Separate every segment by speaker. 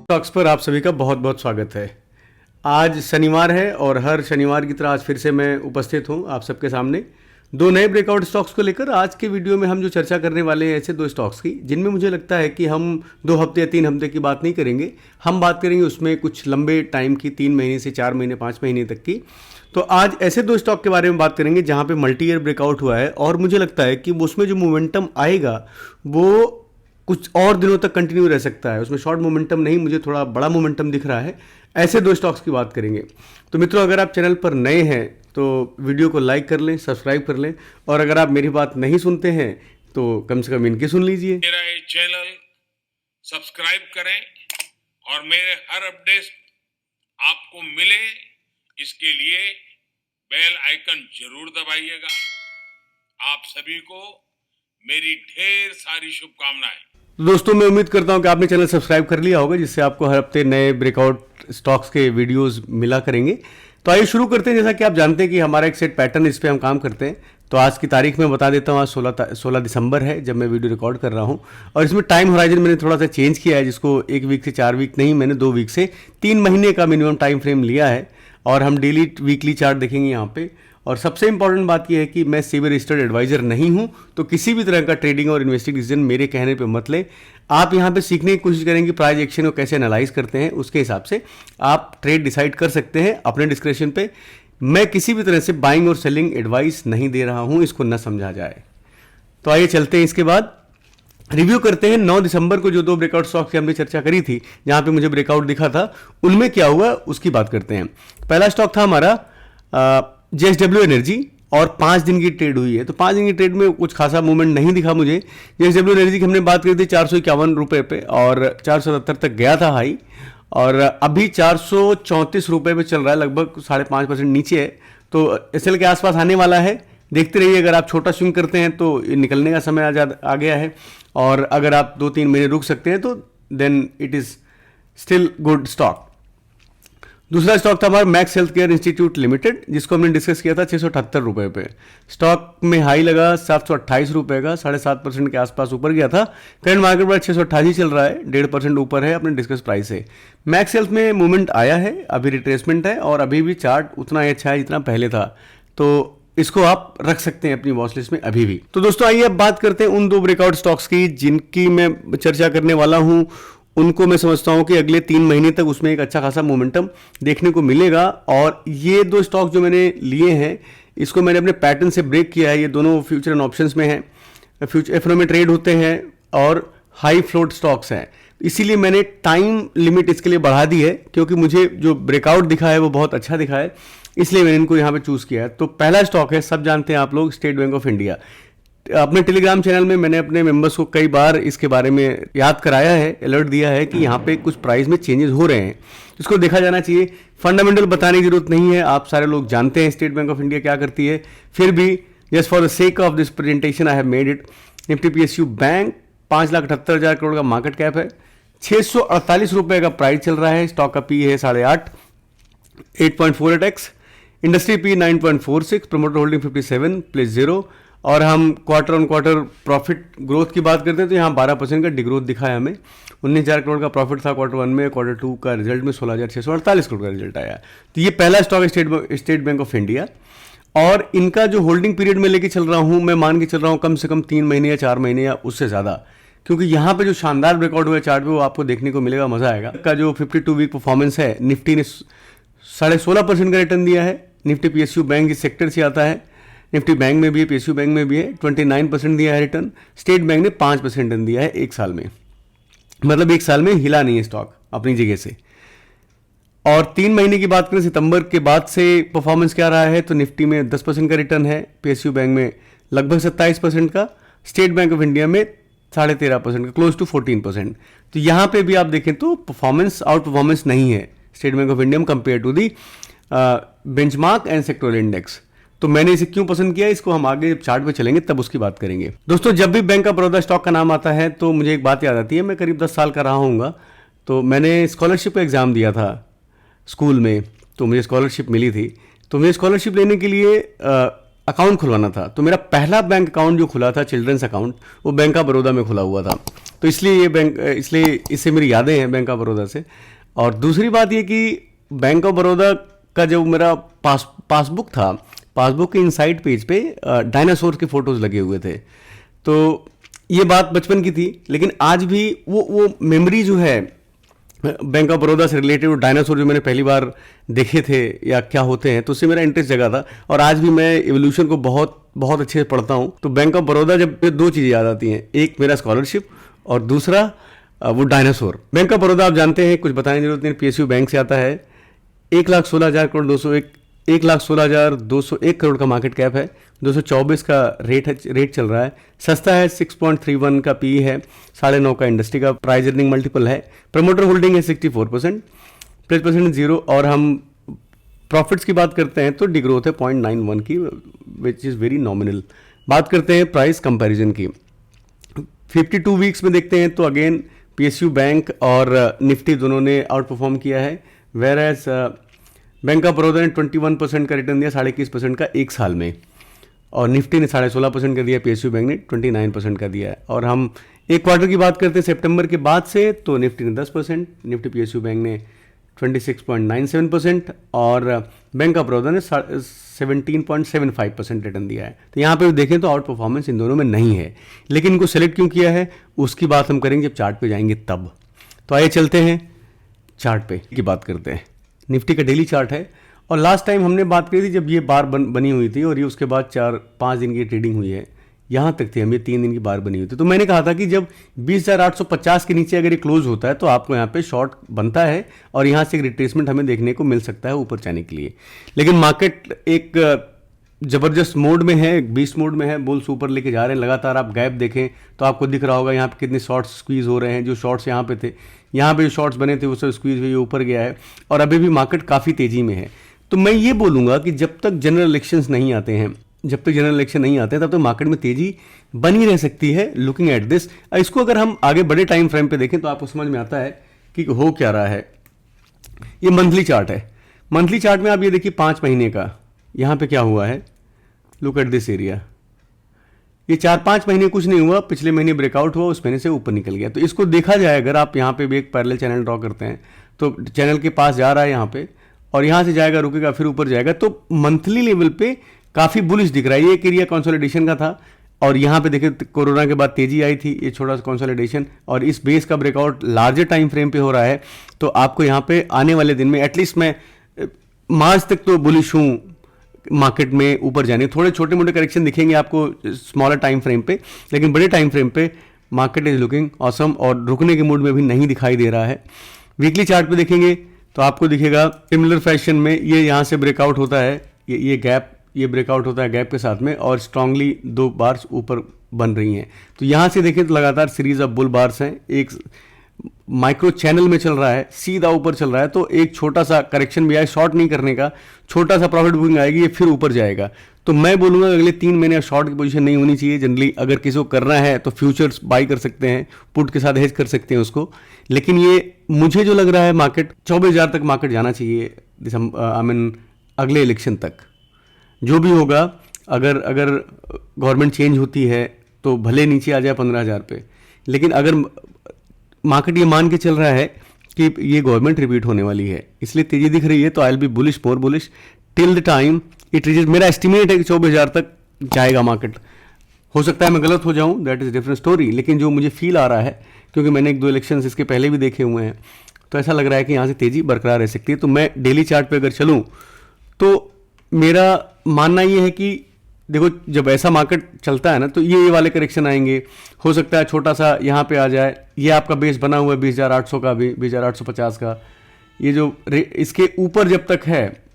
Speaker 1: Talks पर आप सभी का बहुत बहुत स्वागत है। आज शनिवार है और हर शनिवार की तरह आज फिर से मैं उपस्थित हूं आप सबके सामने दो नए ब्रेकआउट स्टॉक्स को लेकर। आज के वीडियो में हम जो चर्चा करने वाले हैं ऐसे दो स्टॉक्स की जिनमें मुझे लगता है कि हम 2 हफ्ते या 3 हफ्ते की बात नहीं करेंगे, हम बात करेंगे उसमें कुछ लंबे टाइम की, 3 महीने से 4 महीने 5 महीने तक की। तो आज ऐसे दो स्टॉक के बारे में बात करेंगे जहाँ पे मल्टी ईयर ब्रेकआउट हुआ है और मुझे लगता है कि उसमें जो मोमेंटम आएगा वो कुछ और दिनों तक कंटिन्यू रह सकता है। उसमें शॉर्ट मोमेंटम नहीं, मुझे थोड़ा बड़ा मोमेंटम दिख रहा है। ऐसे दो स्टॉक्स की बात करेंगे। तो मित्रों, अगर आप चैनल पर नए हैं तो वीडियो को लाइक कर लें, सब्सक्राइब कर लें, और अगर आप मेरी बात नहीं सुनते हैं तो कम से कम इनकी सुन लीजिए।
Speaker 2: मेरा ये चैनल सब्सक्राइब करें और मेरे हर अपडेट आपको मिले, इसके लिए बेल आइकन जरूर दबाइएगा। आप सभी को मेरी ढेर सारी शुभकामनाएं।
Speaker 1: दोस्तों, मैं उम्मीद करता हूं कि आपने चैनल सब्सक्राइब कर लिया होगा, जिससे आपको हर हफ्ते नए ब्रेकआउट स्टॉक्स के वीडियोस मिला करेंगे। तो आइए शुरू करते हैं। जैसा कि आप जानते हैं कि हमारा एक सेट पैटर्न, इस पे हम काम करते हैं। तो आज की तारीख मैं बता देता हूँ। आज 16 दिसंबर है जब मैं वीडियो रिकॉर्ड कर रहा हूँ, और इसमें टाइम होराइजन मैंने थोड़ा सा चेंज किया है, जिसको 1 वीक से 4 वीक नहीं, मैंने 2 वीक से 3 महीने का मिनिमम टाइम फ्रेम लिया है। और हम डेली वीकली चार्ट देखेंगे यहाँ पे। और सबसे इंपॉर्टेंट बात यह है कि मैं सेबी रजिस्टर्ड एडवाइजर नहीं हूं, तो किसी भी तरह का ट्रेडिंग और इन्वेस्टिंग डिसीजन मेरे कहने पे मत लें। आप यहां पे सीखने की कोशिश करेंगे प्राइस एक्शन को कैसे एनालाइज करते हैं, उसके हिसाब से आप ट्रेड डिसाइड कर सकते हैं अपने डिस्क्रिप्शन पे। मैं किसी भी तरह से बाइंग और सेलिंग एडवाइस नहीं दे रहा हूं, इसको न समझा जाए। तो आइए चलते हैं। इसके बाद रिव्यू करते हैं 9 दिसंबर को जो 2 ब्रेकआउट स्टॉक्स की हमने चर्चा करी थी, जहां पे मुझे ब्रेकआउट दिखा था, उनमें क्या हुआ उसकी बात करते हैं। पहला स्टॉक था हमारा JSW एनर्जी, और 5 दिन की ट्रेड हुई है। तो 5 दिन की ट्रेड में कुछ खासा मूवमेंट नहीं दिखा मुझे। JSW एनर्जी की हमने बात करी थी 451 रुपये पे, और 470 तक गया था हाई, और अभी 434 रुपये पे चल रहा है, लगभग 5.5% नीचे है। तो SL के आसपास आने वाला है, देखते रहिए। अगर आप छोटा स्विंग करते हैं तो निकलने का समय आ गया है, और अगर आप 2-3 महीने रुक सकते हैं तो then it is still good stock. दूसरा स्टॉक था हमारा Max health care institute limited, जिसको हमने डिस्कस किया था 678 रुपये पे। स्टॉक में हाई लगा 728 रुपये का, 7.5% के आसपास ऊपर गया था। करंट मार्केट प्राइस 688 चल रहा है, 1.5% ऊपर है अपने डिस्कस प्राइस से। मैक्स हेल्थ में मूवमेंट आया है, अभी रिट्रेसमेंट है, और अभी भी चार्ट उतना ही अच्छा है जितना पहले था। तो इसको आप रख सकते हैं अपनी वॉच लिस्ट में अभी भी। तो दोस्तों, आइए अब बात करते हैं उन 2 ब्रेकआउट स्टॉक्स की जिनकी मैं चर्चा करने वाला हूं। उनको मैं समझता हूं कि अगले 3 महीने तक उसमें एक अच्छा खासा मोमेंटम देखने को मिलेगा। और ये 2 स्टॉक जो मैंने लिए हैं, इसको मैंने अपने पैटर्न से ब्रेक किया है। ये दोनों फ्यूचर एंड ऑप्शंस में हैं, फ्यूचर एफ में ट्रेड होते हैं और हाई फ्लोट स्टॉक्स हैं। इसीलिए मैंने टाइम लिमिट इसके लिए बढ़ा दी है, क्योंकि मुझे जो ब्रेकआउट दिखा है वो बहुत अच्छा दिखा है, इसलिए मैंने इनको यहाँ पे चूज़ किया है। तो पहला स्टॉक है, सब जानते हैं आप लोग, स्टेट बैंक ऑफ इंडिया। अपने टेलीग्राम चैनल में मैंने अपने मेंबर्स को कई बार इसके बारे में याद कराया है, अलर्ट दिया है कि यहाँ पे कुछ प्राइस में चेंजेस हो रहे हैं, इसको देखा जाना चाहिए। फंडामेंटल बताने की जरूरत नहीं है, आप सारे लोग जानते हैं स्टेट बैंक ऑफ इंडिया क्या करती है। फिर भी just for the sake of this presentation I have made it. Nifty PSU bank 5,78,000 crore का मार्केट कैप है, 648 रुपये का प्राइस चल रहा है। स्टॉक का पी है 8.5, 8.48x। Industry P 9.46, promoter holding 57 plus 0। और हम quarter on quarter profit growth की बात करते हैं तो यहाँ 12% का डिग्रोथ दिखा है हमें। 19,000 करोड़ का प्रॉफिट था क्वार्टर 1 में, क्वार्टर 2 का रिजल्ट में 16,648 करोड़ का रिजल्ट आया। तो ये पहला स्टॉक है स्टेट बैंक ऑफ इंडिया, और इनका जो होल्डिंग पीरियड में लेके चल रहा हूँ, मैं मान के चल रहा हूँ कम से कम 3 महीने या 4 महीने या उससे ज़्यादा, क्योंकि यहाँ पे जो शानदार ब्रेकआउट हुआ है चार्ट पे, वो आपको देखने को मिलेगा, मज़ा आएगा। का जो 52 वीक परफॉर्मेंस है, निफ्टी ने 16.5% का रिटर्न दिया है। निफ्टी PSU बैंक इस सेक्टर से आता है, निफ्टी बैंक में भी है, PSU बैंक में भी है, 29% दिया है रिटर्न। स्टेट बैंक ने 5% रिटर्न दिया है 1 साल में, मतलब 1 साल में हिला नहीं है स्टॉक अपनी जगह से। और 3 महीने की बात करें, सितंबर के बाद से परफॉर्मेंस क्या रहा है, तो निफ्टी में 10% का रिटर्न है, PSU बैंक में लगभग 27% का, स्टेट बैंक ऑफ इंडिया में 13.5% का, क्लोज टू 14%। तो यहाँ पे भी आप देखें तो परफॉर्मेंस आउट परफॉर्मेंस नहीं है State Bank of India compare to the benchmark and sectoral index. तो मैंने इसे क्यों पसंद किया, इसको हम आगे जब चार्ट पे चलेंगे तब उसकी बात करेंगे। दोस्तों, जब भी बैंक ऑफ बड़ौदा स्टॉक का नाम आता है तो मुझे एक बात याद आती है। मैं करीब 10 साल का रहा हूँगा, तो मैंने स्कॉलरशिप का एग्ज़ाम दिया था स्कूल में, तो मुझे स्कॉलरशिप मिली थी। तो मुझे स्कॉलरशिप लेने के लिए अकाउंट खुलवाना था। तो मेरा पहला बैंक अकाउंट जो खुला था, चिल्ड्रंस अकाउंट, वो बैंक ऑफ बड़ौदा में खुला हुआ था। तो इसलिए इससे मेरी यादें हैं बैंक ऑफ बड़ौदा से। और दूसरी बात ये कि बैंक ऑफ बड़ौदा का जो मेरा पासबुक था, पासबुक के इनसाइड पेज पे डायनासोर के फोटोज लगे हुए थे। तो ये बात बचपन की थी, लेकिन आज भी वो मेमोरी जो है बैंक ऑफ बड़ौदा से रिलेटेड, वो डायनासोर जो मैंने पहली बार देखे थे या क्या होते हैं, तो उससे मेरा इंटरेस्ट जगा था। और आज भी मैं एवोल्यूशन को बहुत बहुत अच्छे से पढ़ता हूँ। तो बैंक ऑफ बड़ौदा जब दो चीज़ें याद आती हैं, एक मेरा स्कॉलरशिप और दूसरा वो डायनासोर। बैंक ऑफ बड़ौदा आप जानते हैं, कुछ बताने की जरूरत नहीं, PSU बैंक से आता है। 1,16,201 करोड़ का मार्केट कैप है, 224 का रेट चल रहा है, सस्ता है, 6.31 का PE है, 9.5 का इंडस्ट्री का प्राइस अर्निंग मल्टीपल है, प्रमोटर होल्डिंग है 64%, प्लेस परसेंट 0। और हम प्रॉफिट्स की बात करते हैं तो डिग्रोथ है 0.91 की, विच इज़ वेरी नॉमिनल। बात करते हैं प्राइस कंपैरिजन की, 52 वीक्स में देखते हैं तो अगेन PSU बैंक और निफ्टी दोनों ने आउट परफॉर्म किया है। Whereas bank of Baroda ने 21% का रिटर्न दिया, 21.5% का एक साल में, और निफ्टी ने 16.5% का दिया, PSU बैंक ने 29% का दिया है। और हम एक क्वार्टर की बात करते हैं सितंबर के बाद से, तो निफ्टी ने 10%, निफ्टी PSU बैंक ने 26.97% और बैंक ऑफ बड़ौदा ने 17.75% रिटर्न दिया है। तो यहाँ पे देखें तो आउट परफॉर्मेंस इन दोनों में नहीं है, लेकिन इनको सेलेक्ट क्यों किया है उसकी बात हम करेंगे जब चार्ट पे जाएंगे तब। तो आइए चलते हैं चार्ट पे की बात करते हैं। निफ्टी का डेली चार्ट है, और लास्ट टाइम हमने बात करी थी जब ये बार बनी हुई थी, और ये उसके बाद 4-5 दिन की ट्रेडिंग हुई है, यहाँ तक थी, हम ये 3 दिन की बार बनी हुई थी। तो मैंने कहा था कि जब 20,850 के नीचे अगर ये क्लोज होता है तो आपको यहाँ पे शॉर्ट बनता है, और यहाँ से एक रिट्रेसमेंट हमें देखने को मिल सकता है ऊपर जाने के लिए। लेकिन मार्केट एक जबरदस्त मोड में है, बीस्ट मोड में है, बुल्स ऊपर लेके जा रहे हैं लगातार। आप गैप देखें तो आपको दिख रहा होगा यहाँ पे कितने शॉर्ट्स स्क्वीज हो रहे हैं। जो शॉर्ट्स यहाँ पे थे, यहाँ पे जो शॉर्ट्स बने थे वो सब स्क्वीज हुए ऊपर गया है, और अभी भी मार्केट काफ़ी तेजी में है। तो मैं ये बोलूँगा कि जब तक जनरल इलेक्शंस नहीं आते हैं, जब तक जनरल इलेक्शन नहीं आते हैं, तब तक मार्केट में तेजी बनी रह सकती है। लुकिंग एट दिस, इसको अगर हम आगे बड़े टाइम फ्रेम पे देखें तो आपको समझ में आता है कि हो क्या रहा है। ये मंथली चार्ट है। मंथली चार्ट में आप ये देखिए 5 महीने का, यहाँ पे क्या हुआ है, लुक एट दिस एरिया। ये 4-5 महीने कुछ नहीं हुआ, पिछले महीने ब्रेकआउट हुआ, उस महीने से ऊपर निकल गया। तो इसको देखा जाए, अगर आप यहाँ पे भी एक पैरेलल चैनल ड्रॉ करते हैं तो चैनल के पास जा रहा है यहाँ पे, और यहाँ से जाएगा, रुकेगा, फिर ऊपर जाएगा। तो मंथली लेवल पे काफ़ी बुलिश दिख रहा है। ये एक एरिया कंसोलिडेशन का था, और यहाँ पे देखिए कोरोना के बाद तेजी आई थी, ये छोटा सा कंसोलिडेशन, और इस बेस का ब्रेकआउट लार्जर टाइम फ्रेम पे हो रहा है। तो आपको यहाँ पे आने वाले दिन में, एटलीस्ट मैं मार्च तक तो बुलिश हूँ मार्केट में ऊपर जाने। थोड़े छोटे मोटे करेक्शन दिखेंगे आपको स्मॉलर टाइम फ्रेम पे, लेकिन बड़े टाइम फ्रेम पे मार्केट इज लुकिंग ऑसम, और रुकने के मूड में भी नहीं दिखाई दे रहा है। वीकली चार्ट पे देखेंगे तो आपको दिखेगा सिमिलर फैशन में, ये यहाँ से ब्रेकआउट होता है, ये गैप, ये ब्रेकआउट होता है गैप के साथ में, और स्ट्रांगली 2 बार्स ऊपर बन रही हैं। तो यहाँ से देखें तो लगातार सीरीज ऑफ बुल बार्स हैं, एक माइक्रो चैनल में चल रहा है, सीधा ऊपर चल रहा है। तो एक छोटा सा करेक्शन भी आए, शॉर्ट नहीं करने का, छोटा सा प्रॉफिट बुकिंग आएगी, ये फिर ऊपर जाएगा। तो मैं बोलूँगा अगले 3 महीने शॉर्ट की पोजीशन नहीं होनी चाहिए। जनरली अगर किसी को करना है तो फ्यूचर्स बाई कर सकते हैं, पुट के साथ हेज कर सकते हैं उसको। लेकिन ये मुझे जो लग रहा है, मार्केट 24,000 तक मार्केट जाना चाहिए, अगले इलेक्शन तक। जो भी होगा, अगर गवर्नमेंट चेंज होती है तो भले नीचे आ जाए 15,000 पे, लेकिन अगर मार्केट ये मान के चल रहा है कि ये गवर्नमेंट रिपीट होने वाली है, इसलिए तेजी दिख रही है, तो I will be bullish, more bullish till the time it reaches. मेरा एस्टिमेट है कि 24,000 तक जाएगा मार्केट। हो सकता है मैं गलत हो जाऊं, दैट इज डिफरेंट स्टोरी, लेकिन जो मुझे फील आ रहा है, क्योंकि मैंने 1-2 इलेक्शंस इसके पहले भी देखे हुए हैं, तो ऐसा लग रहा है कि यहाँ से तेजी बरकरार रह सकती है। तो मैं डेली चार्ट पे अगर चलूँ तो मेरा मानना ये है कि देखो, जब ऐसा मार्केट चलता है ना, तो ये वाले करेक्शन आएंगे। हो सकता है छोटा सा यहाँ पे आ जाए, ये आपका बेस बना हुआ है 20,800 का भी, 20,850 का, ये जो इसके ऊपर जब तक है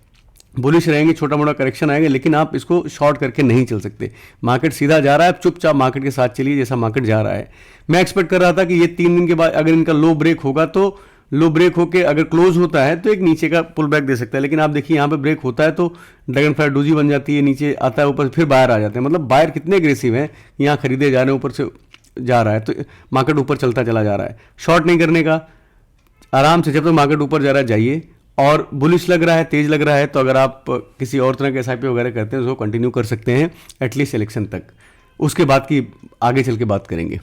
Speaker 1: बुलिश रहेंगे, छोटा मोटा करेक्शन आएगा, लेकिन आप इसको शॉर्ट करके नहीं चल सकते। मार्केट सीधा जा रहा है, आप चुपचाप मार्केट के साथ चलिए जैसा मार्केट जा रहा है। मैं एक्सपेक्ट कर रहा था कि ये 3 दिन के बाद अगर इनका लो ब्रेक होगा, तो लो ब्रेक होके अगर क्लोज होता है तो एक नीचे का पुल बैक दे सकता है। लेकिन आप देखिए यहाँ पे ब्रेक होता है तो ड्रैगन फ्लाई डोजी बन जाती है, नीचे आता है, ऊपर फिर बाहर आ जाते हैं। मतलब बायर कितने एग्रेसिव हैं, यहाँ खरीदे जा रहे हैं, ऊपर से जा रहा है, तो मार्केट ऊपर चलता चला जा रहा है। शॉर्ट नहीं करने का, आराम से जब तक मार्केट ऊपर जा रहा है जाइए, और बुलिश लग रहा है, तेज लग रहा है, तो अगर आप किसी और तरह के एसआईपी वगैरह करते हैं तो उसको कंटिन्यू कर सकते हैं एटलीस्ट इलेक्शन तक। उसके बाद की आगे चल के बात करेंगे।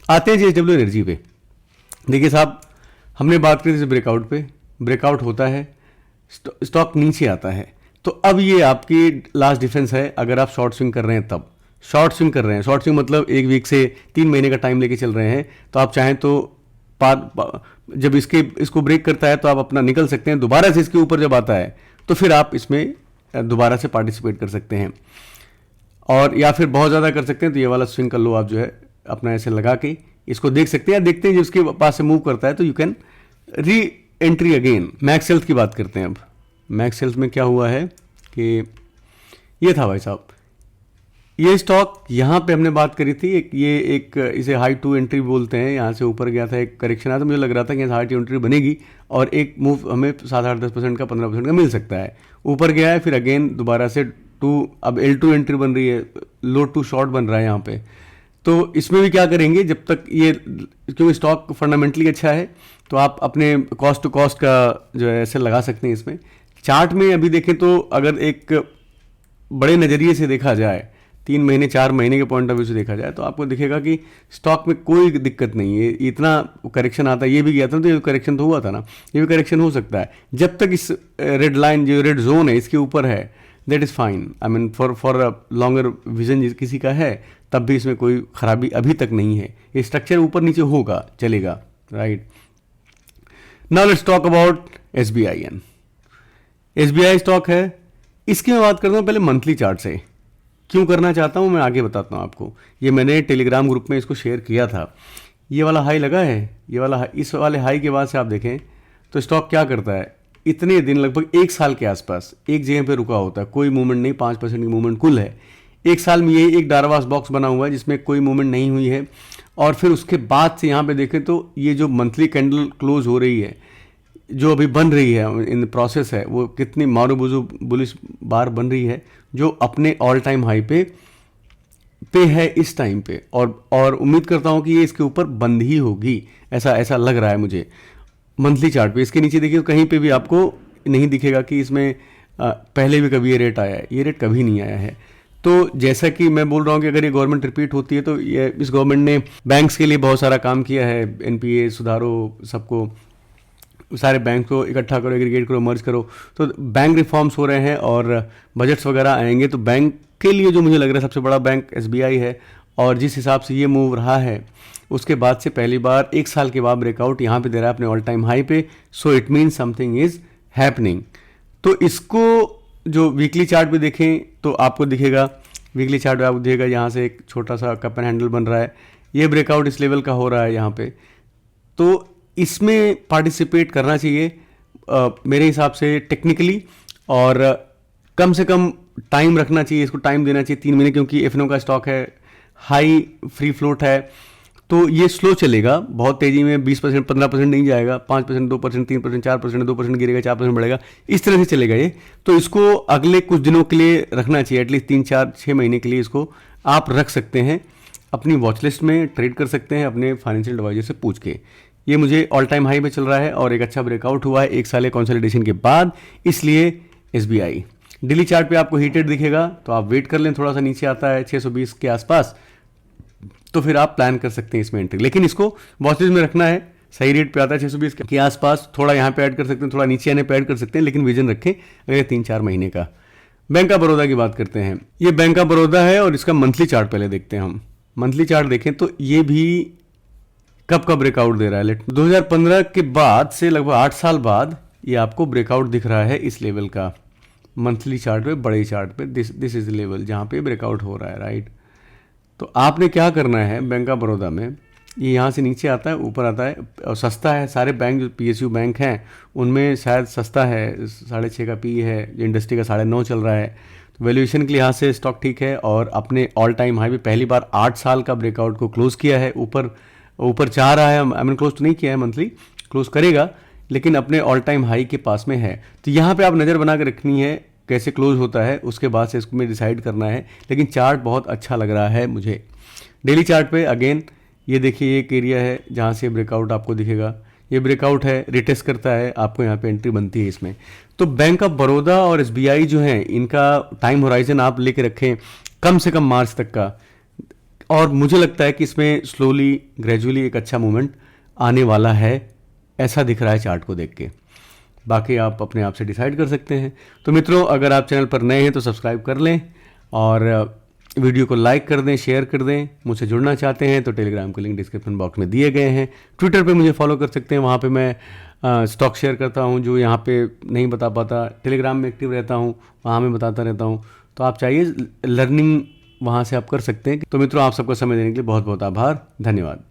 Speaker 1: आते हैं जेएसडब्ल्यू एनर्जी पे। देखिए साहब, हमने बात करी थी ब्रेकआउट पे, ब्रेकआउट होता है, स्टॉक नीचे आता है, तो अब ये आपकी लास्ट डिफेंस है। अगर आप शॉर्ट स्विंग कर रहे हैं, तब शॉर्ट स्विंग कर रहे हैं, शॉर्ट स्विंग मतलब 1 वीक से 3 महीने का टाइम लेके चल रहे हैं, तो आप चाहें तो जब इसको ब्रेक करता है तो आप अपना निकल सकते हैं। दोबारा से इसके ऊपर जब आता है तो फिर आप इसमें दोबारा से पार्टिसिपेट कर सकते हैं, और या फिर बहुत ज़्यादा कर सकते हैं तो ये वाला स्विंग कर लो आप, जो है अपना ऐसे लगा के इसको देख सकते हैं, या देखते हैं जब उसके पास से मूव करता है तो you can re entry again. Max health की बात करते हैं अब। मैक्स हेल्थ में क्या हुआ है कि ये था भाई साहब, ये स्टॉक यहाँ पे हमने बात करी थी, एक इसे हाई टू एंट्री बोलते हैं। यहाँ से ऊपर गया था, एक करेक्शन आया, तो मुझे लग रहा था कि यहाँ हाई टू एंट्री बनेगी और एक मूव हमें 7-8-10% का 15% का मिल सकता है। ऊपर गया है, फिर अगेन दोबारा से अब L2 एंट्री बन रही है, लो टू शॉर्ट बन रहा है यहाँ पे। तो इसमें भी क्या करेंगे, जब तक ये, क्योंकि स्टॉक फंडामेंटली अच्छा है तो आप अपने कॉस्ट टू कॉस्ट का जो है ऐसे लगा सकते हैं इसमें। चार्ट में अभी देखें तो अगर एक बड़े नज़रिए से देखा जाए, 3 महीने 4 महीने के पॉइंट ऑफ व्यू से देखा जाए, तो आपको दिखेगा कि स्टॉक में कोई दिक्कत नहीं है। इतना करेक्शन आता है, ये भी गया था तो ये करेक्शन तो हुआ था ना, ये भी करेक्शन हो सकता है जब तक इस रेड लाइन, जो रेड जोन है, इसके ऊपर है, that is fine. I mean for longer vision किसी का है तब भी इसमें कोई खराबी अभी तक नहीं है। ये स्ट्रक्चर ऊपर नीचे होगा, चलेगा, right. Now let's talk about SBIN। SBI stock है, इसकी मैं बात करता हूँ पहले मंथली चार्ट से। क्यों करना चाहता हूँ मैं आगे बताता हूँ आपको। ये मैंने टेलीग्राम ग्रुप में इसको शेयर किया था। ये वाला हाई लगा है, ये वाला, इस वाले हाई के बाद से आप देखें तो स्टॉक क्या करता है, इतने दिन लगभग 1 साल के आसपास एक जगह पे रुका होता है, कोई मूवमेंट नहीं, 5% की मूवमेंट कुल है 1 साल में। ये एक डारवास बॉक्स बना हुआ है जिसमें कोई मूवमेंट नहीं हुई है, और फिर उसके बाद से यहाँ पे देखें तो ये जो मंथली कैंडल क्लोज हो रही है, जो अभी बन रही है, इन प्रोसेस है, वो कितनी मारूबुजू बुलिश बार बन रही है, जो अपने ऑल टाइम हाई पे है इस टाइम पे, और उम्मीद करता हूँ कि ये इसके ऊपर बंद ही होगी, ऐसा लग रहा है मुझे मंथली चार्ट पे। इसके नीचे देखिए कहीं पे भी आपको नहीं दिखेगा कि इसमें पहले भी कभी ये रेट आया है, ये रेट कभी नहीं आया है। तो जैसा कि मैं बोल रहा हूँ कि अगर ये गवर्नमेंट रिपीट होती है तो ये, इस गवर्नमेंट ने बैंक्स के लिए बहुत सारा काम किया है, NPA सुधारो, सबको, सारे बैंक को इकट्ठा करो, एग्रीगेट करो, मर्ज करो, तो बैंक रिफॉर्म्स हो रहे हैं और बजट्स वगैरह आएंगे। तो बैंक के लिए जो मुझे लग रहा है सबसे बड़ा बैंक SBI है, और जिस हिसाब से ये मूव रहा है उसके बाद से पहली बार 1 साल के बाद ब्रेकआउट यहाँ पे दे रहा है अपने ऑल टाइम हाई पे। So it means something is happening. तो इसको जो वीकली चार्ट पे देखें तो आपको दिखेगा, वीकली चार्ट पे आपको दिखेगा यहाँ से एक छोटा सा कप एंड हैंडल बन रहा है, ये ब्रेकआउट इस लेवल का हो रहा है यहाँ पे। तो इसमें पार्टिसिपेट करना चाहिए मेरे हिसाब से टेक्निकली, और कम से कम टाइम रखना चाहिए, इसको टाइम देना चाहिए 3 महीने, क्योंकि FNO का स्टॉक है, हाई फ्री फ्लोट है, तो ये स्लो चलेगा, बहुत तेजी में 20% 15% नहीं जाएगा, 5% 2% 3% 4% 2% गिरेगा, 4% बढ़ेगा, इस तरह से चलेगा ये। तो इसको अगले कुछ दिनों के लिए रखना चाहिए, एटलीस्ट 3-4-6 महीने के लिए इसको आप रख सकते हैं, अपनी वॉच लिस्ट में ट्रेड कर सकते हैं अपने फाइनेंशियल एडवाइजर से पूछ के। ये मुझे ऑल टाइम हाई पे चल रहा है और एक अच्छा ब्रेकआउट हुआ है 1 साल कंसोलिडेशन के बाद, इसलिए SBI। डेली चार्ट पे आपको हीटेड दिखेगा, तो आप वेट कर लें, थोड़ा सा नीचे आता है 620 के आसपास, तो फिर आप प्लान कर सकते हैं इसमें एंट्री। लेकिन इसको वॉच लिस्ट में रखना है, सही रेट पे आता है 620 के आसपास, थोड़ा यहाँ पे ऐड कर सकते हैं, थोड़ा नीचे आने पे ऐड कर सकते हैं, लेकिन विजन रखें अगले 3-4 महीने का। बैंक ऑफ बड़ौदा की बात करते हैं। ये बैंक ऑफ बड़ौदा है और इसका मंथली चार्ट पहले देखते हैं हम। मंथली चार्ट देखें तो ये भी कब का ब्रेकआउट दे रहा है, 2015 के बाद से लगभग 8 साल बाद ये आपको ब्रेकआउट दिख रहा है इस लेवल का, मंथली चार्ट पे, बड़े चार्ट पे, दिस इज लेवल जहाँ पे ब्रेकआउट हो रहा है, राइट। तो आपने क्या करना है, बैंक ऑफ बड़ौदा में ये यहाँ से नीचे आता है, ऊपर आता है, और सस्ता है। सारे बैंक जो PSU बैंक हैं उनमें शायद सस्ता है, 6.5 का PE है, जो इंडस्ट्री का 9.5 चल रहा है। तो वैल्यूएशन के लिहाज से स्टॉक ठीक है, और अपने ऑल टाइम हाई पे पहली बार 8 साल का ब्रेकआउट को क्लोज किया है, ऊपर चाह रहा है, आई मीन क्लोज तो नहीं किया है, मंथली क्लोज करेगा, लेकिन अपने ऑल टाइम हाई के पास में है। तो यहाँ पे आप नज़र बना के रखनी है कैसे क्लोज होता है, उसके बाद से इसको में डिसाइड करना है। लेकिन चार्ट बहुत अच्छा लग रहा है मुझे। डेली चार्ट पे अगेन ये देखिए, एक एरिया है जहाँ से ब्रेकआउट आपको दिखेगा, ये ब्रेकआउट है, रिटेस्ट करता है, आपको यहाँ पे एंट्री बनती है इसमें। तो बैंक ऑफ बड़ौदा और एसबीआई जो है इनका टाइम होराइजन आप लेके रखें कम से कम मार्च तक का, और मुझे लगता है कि इसमें स्लोली ग्रेजुअली एक अच्छा मूवमेंट आने वाला है, ऐसा दिख रहा है चार्ट को देख के। बाकी आप अपने आप से डिसाइड कर सकते हैं। तो मित्रों, अगर आप चैनल पर नए हैं तो सब्सक्राइब कर लें और वीडियो को लाइक कर दें, शेयर कर दें। मुझसे जुड़ना चाहते हैं तो टेलीग्राम के लिंक डिस्क्रिप्शन बॉक्स में दिए गए हैं। ट्विटर पे मुझे फॉलो कर सकते हैं, वहाँ पे मैं स्टॉक शेयर करता हूँ जो यहाँ पे नहीं बता पाता। टेलीग्राम में एक्टिव रहता हूँ, वहाँ मैं बताता रहता हूँ। तो आप चाहिए लर्निंग वहाँ से आप कर सकते हैं। तो मित्रों, आप सबको समय देने के लिए बहुत बहुत आभार, धन्यवाद।